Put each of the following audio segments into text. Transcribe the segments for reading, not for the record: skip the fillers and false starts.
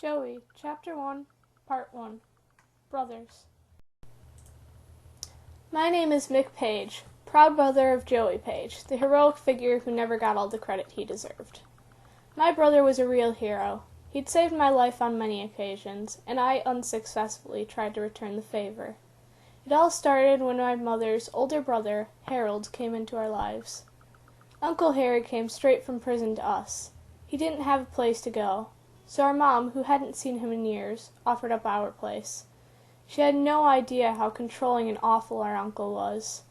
Joey, Chapter 1, Part 1, Brothers. My name is Mick Page, proud brother of Joey Page, the heroic figure who never got all the credit he deserved. My brother was a real hero. He'd saved my life on many occasions, and I unsuccessfully tried to return the favor. It all started when my mother's older brother, Harold, came into our lives. Uncle Harry came straight from prison to us. He didn't have a place to go, so our mom, who hadn't seen him in years, offered up our place. She had no idea how controlling and awful our uncle was.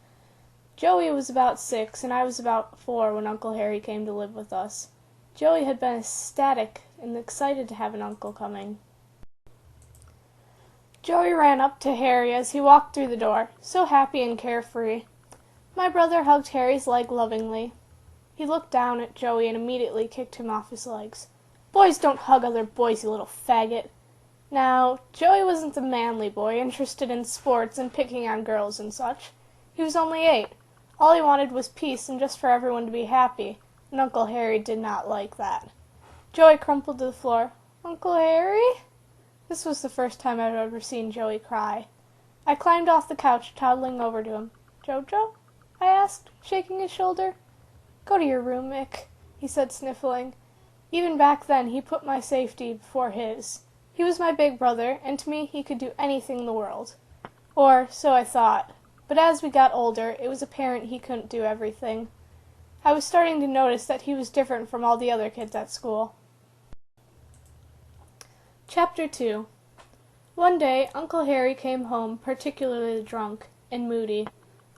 Joey was about 6, and I was about 4 when Uncle Harry came to live with us. Joey had been ecstatic and excited to have an uncle coming. Joey ran up to Harry as he walked through the door, so happy and carefree. My brother hugged Harry's leg lovingly. He looked down at Joey and immediately kicked him off his legs. "Boys don't hug other boys, you little faggot." Now, Joey wasn't a manly boy, interested in sports and picking on girls and such. He was only 8. All he wanted was peace and just for everyone to be happy, and Uncle Harry did not like that. Joey crumpled to the floor. "Uncle Harry?" This was the first time I'd ever seen Joey cry. I climbed off the couch, toddling over to him. "Jojo?" I asked, shaking his shoulder. "Go to your room, Mick," he said, sniffling. Even back then, he put my safety before his. He was my big brother, and to me he could do anything in the world. Or, so I thought. But as we got older, it was apparent he couldn't do everything. I was starting to notice that he was different from all the other kids at school. Chapter 2. One day, Uncle Harry came home particularly drunk and moody.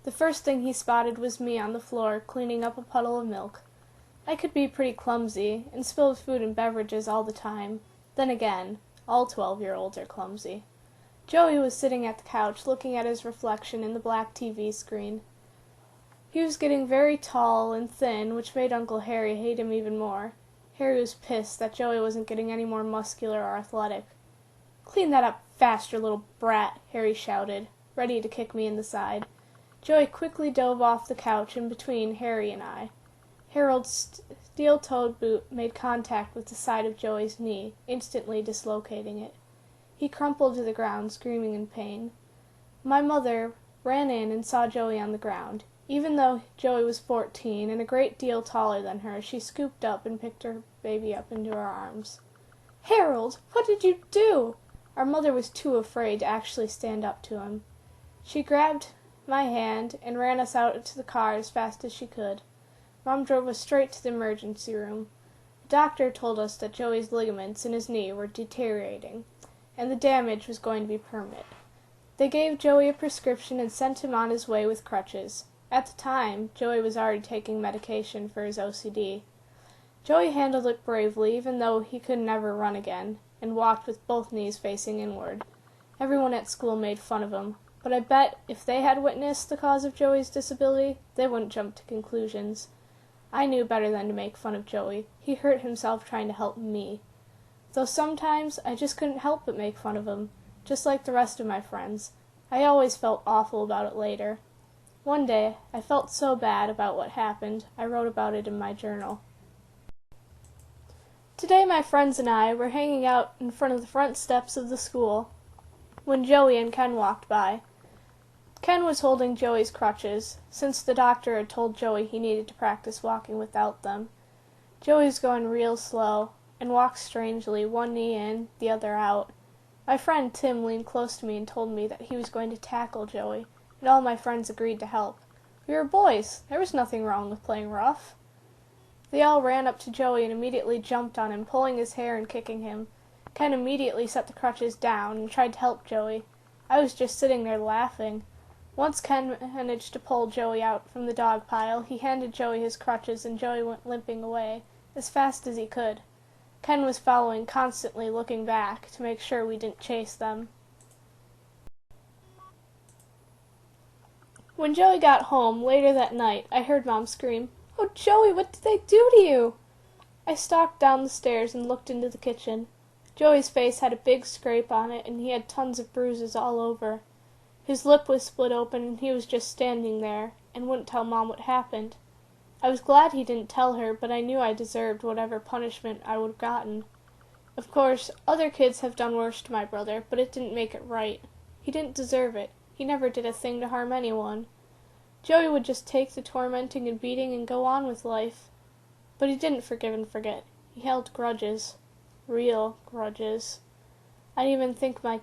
The first thing he spotted was me on the floor, cleaning up a puddle of milk. I could be pretty clumsy, and spilled food and beverages all the time. Then again, all 12-year-olds are clumsy. Joey was sitting at the couch, looking at his reflection in the black TV screen. He was getting very tall and thin, which made Uncle Harry hate him even more. Harry was pissed that Joey wasn't getting any more muscular or athletic. "Clean that up fast, you little brat," Harry shouted, ready to kick me in the side. Joey quickly dove off the couch in between Harry and I. Harold's steel-toed boot made contact with the side of Joey's knee, instantly dislocating it. He crumpled to the ground, screaming in pain. My mother ran in and saw Joey on the ground. Even though Joey was 14 and a great deal taller than her, she scooped up and picked her baby up into her arms. "Harold, what did you do?" Our mother was too afraid to actually stand up to him. She grabbed my hand and ran us out to the car as fast as she could. Mom drove us straight to the emergency room. The doctor told us that Joey's ligaments in his knee were deteriorating, and the damage was going to be permanent. They gave Joey a prescription and sent him on his way with crutches. At the time, Joey was already taking medication for his OCD. Joey handled it bravely, even though he could never run again, and walked with both knees facing inward. Everyone at school made fun of him, but I bet if they had witnessed the cause of Joey's disability, they wouldn't jump to conclusions. I knew better than to make fun of Joey. He hurt himself trying to help me. Though sometimes I just couldn't help but make fun of him, just like the rest of my friends. I always felt awful about it later. One day, I felt so bad about what happened, I wrote about it in my journal. Today my friends and I were hanging out in front of the front steps of the school when Joey and Ken walked by. Ken was holding Joey's crutches, since the doctor had told Joey he needed to practice walking without them. Joey was going real slow, and walked strangely, one knee in, the other out. My friend Tim leaned close to me and told me that he was going to tackle Joey, and all my friends agreed to help. We were boys. There was nothing wrong with playing rough. They all ran up to Joey and immediately jumped on him, pulling his hair and kicking him. Ken immediately set the crutches down and tried to help Joey. I was just sitting there laughing. Once Ken managed to pull Joey out from the dog pile, he handed Joey his crutches and Joey went limping away, as fast as he could. Ken was following, constantly looking back to make sure we didn't chase them. When Joey got home, later that night, I heard Mom scream, "Oh, Joey, what did they do to you?" I stalked down the stairs and looked into the kitchen. Joey's face had a big scrape on it, and he had tons of bruises all over. His lip was split open, and he was just standing there, and wouldn't tell Mom what happened. I was glad he didn't tell her, but I knew I deserved whatever punishment I would have gotten. Of course, other kids have done worse to my brother, but it didn't make it right. He didn't deserve it. He never did a thing to harm anyone. Joey would just take the tormenting and beating and go on with life. But he didn't forgive and forget. He held grudges. Real grudges. I didn't even think my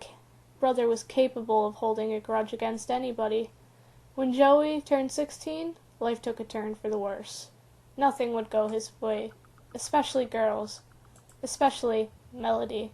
brother was capable of holding a grudge against anybody. When Joey turned 16, life took a turn for the worse. Nothing would go his way, especially girls, especially Melody.